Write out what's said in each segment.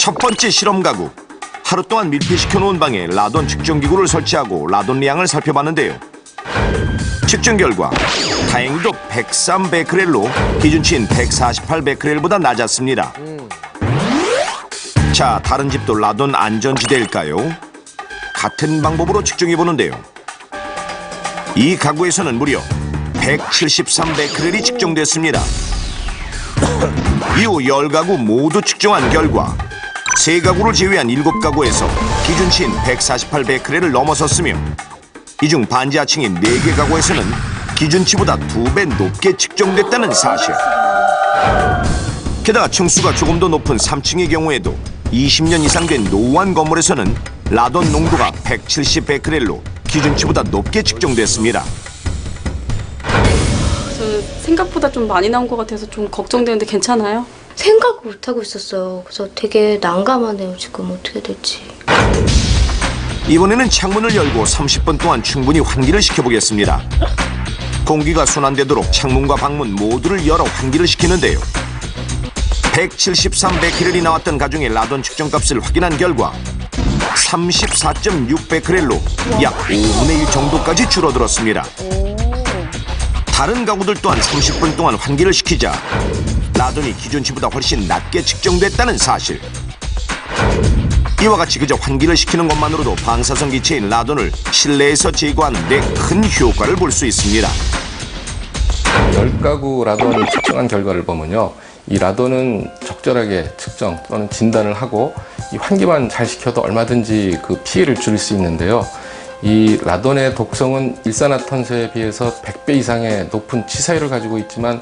첫 번째 실험 가구. 하루 동안 밀폐시켜 놓은 방에 라돈 측정기구를 설치하고 라돈량을 살펴봤는데요. 측정 결과 다행히도 103베크렐로 기준치인 148베크렐보다 낮았습니다. 자, 다른 집도 라돈 안전지대일까요? 같은 방법으로 측정해보는데요. 이 가구에서는 무려 173베크렐이 측정됐습니다. 이후 10가구 모두 측정한 결과 3가구를 제외한 7가구에서 기준치인 148베크렐을 넘어섰으며 이 중 반지하층인 4개 가구에서는 기준치보다 2배 높게 측정됐다는 사실. 게다가 층수가 조금 더 높은 3층의 경우에도 20년 이상 된 노후한 건물에서는 라돈 농도가 170베크렐로 기준치보다 높게 측정됐습니다. 저는 생각보다 좀 많이 나온 것 같아서 좀 걱정되는데 괜찮아요? 생각을 못하고 있었어요. 그래서 되게 난감하네요. 지금 어떻게 될지. 이번에는 창문을 열고 30분 동안 충분히 환기를 시켜보겠습니다. 공기가 순환되도록 창문과 방문 모두를 열어 환기를 시키는데요. 173베크렐이 나왔던 가중의 라돈 측정값을 확인한 결과 34.6베크렐로 약 5분의 1 정도까지 줄어들었습니다. 다른 가구들 또한 30분 동안 환기를 시키자 라돈이 기준치보다 훨씬 낮게 측정됐다는 사실. 이와 같이 그저 환기를 시키는 것만으로도 방사성 기체인 라돈을 실내에서 제거하는 데 큰 효과를 볼 수 있습니다. 10가구 라돈 측정한 결과를 보면요. 이 라돈은 적절하게 측정 또는 진단을 하고 이 환기만 잘 시켜도 얼마든지 그 피해를 줄일 수 있는데요. 이 라돈의 독성은 일산화탄소에 비해서 100배 이상의 높은 치사율을 가지고 있지만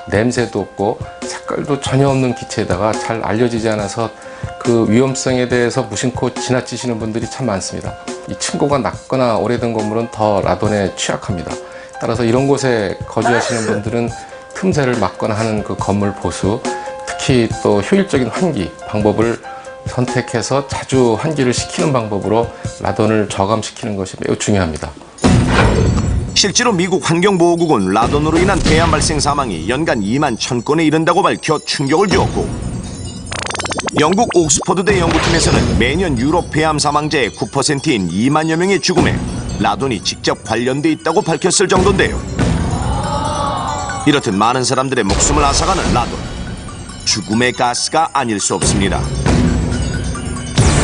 냄새도 없고 색깔도 전혀 없는 기체에다가 잘 알려지지 않아서 그 위험성에 대해서 무심코 지나치시는 분들이 참 많습니다. 이 층고가 낮거나 오래된 건물은 더 라돈에 취약합니다. 따라서 이런 곳에 거주하시는 분들은 틈새를 막거나 하는 그 건물 보수, 특히 또 효율적인 환기 방법을 선택해서 자주 환기를 시키는 방법으로 라돈을 저감시키는 것이 매우 중요합니다. 실제로 미국 환경보호국은 라돈으로 인한 폐암 발생 사망이 연간 2만 1,000건에 이른다고 밝혀 충격을 주었고, 영국 옥스퍼드대 연구팀에서는 매년 유럽 폐암 사망자의 9%인 2만여 명의 죽음에 라돈이 직접 관련돼 있다고 밝혔을 정도인데요. 이렇듯 많은 사람들의 목숨을 앗아가는 라돈, 죽음의 가스가 아닐 수 없습니다.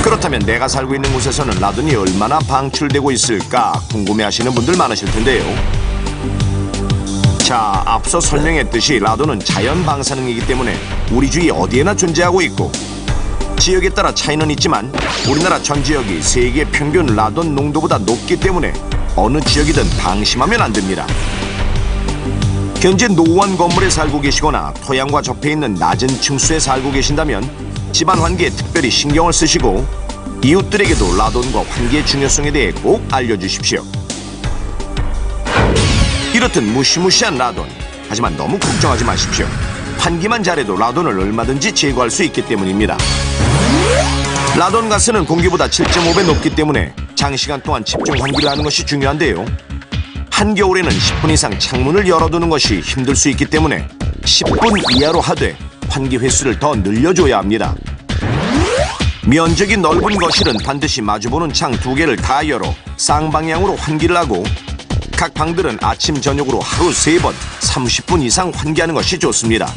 그렇다면 내가 살고 있는 곳에서는 라돈이 얼마나 방출되고 있을까 궁금해하시는 분들 많으실 텐데요. 자, 앞서 설명했듯이 라돈은 자연 방사능이기 때문에 우리 주위 어디에나 존재하고 있고 지역에 따라 차이는 있지만 우리나라 전 지역이 세계 평균 라돈 농도보다 높기 때문에 어느 지역이든 방심하면 안 됩니다. 현재 노후한 건물에 살고 계시거나 토양과 접해 있는 낮은 층수에 살고 계신다면 집안 환기에 특별히 신경을 쓰시고 이웃들에게도 라돈과 환기의 중요성에 대해 꼭 알려주십시오. 이렇듯 무시무시한 라돈, 하지만 너무 걱정하지 마십시오. 환기만 잘해도 라돈을 얼마든지 제거할 수 있기 때문입니다. 라돈 가스는 공기보다 7.5배 높기 때문에 장시간 동안 집중 환기를 하는 것이 중요한데요. 한겨울에는 10분 이상 창문을 열어두는 것이 힘들 수 있기 때문에 10분 이하로 하되 환기 횟수를 더 늘려줘야 합니다. 면적이 넓은 거실은 반드시 마주보는 창 2개를 다 열어 쌍방향으로 환기를 하고 각 방들은 아침, 저녁으로 하루 3번 30분 이상 환기하는 것이 좋습니다.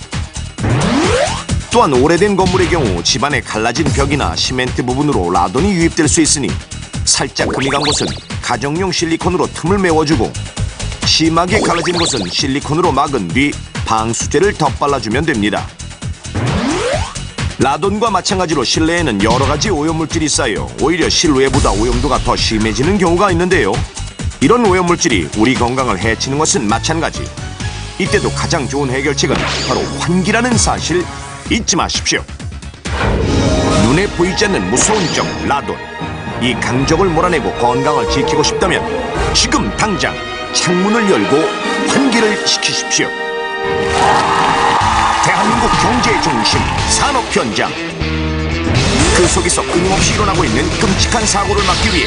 또한 오래된 건물의 경우 집안에 갈라진 벽이나 시멘트 부분으로 라돈이 유입될 수 있으니 살짝 금이 간 곳은 가정용 실리콘으로 틈을 메워주고 심하게 갈라진 곳은 실리콘으로 막은 뒤 방수제를 덧발라주면 됩니다. 라돈과 마찬가지로 실내에는 여러 가지 오염물질이 쌓여 오히려 실외보다 오염도가 더 심해지는 경우가 있는데요. 이런 오염물질이 우리 건강을 해치는 것은 마찬가지. 이때도 가장 좋은 해결책은 바로 환기라는 사실 잊지 마십시오. 눈에 보이지 않는 무서운 적 라돈. 이 강적을 몰아내고 건강을 지키고 싶다면 지금 당장 창문을 열고 환기를 시키십시오. 대한민국 경제의 중심, 산업 현장. 그 속에서 끊임없이 일어나고 있는 끔찍한 사고를 막기 위해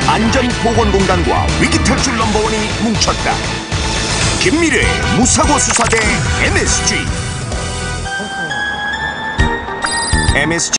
안전보건공단과 위기탈출 넘버원이 뭉쳤다. 김미래의 무사고 수사대 MSG.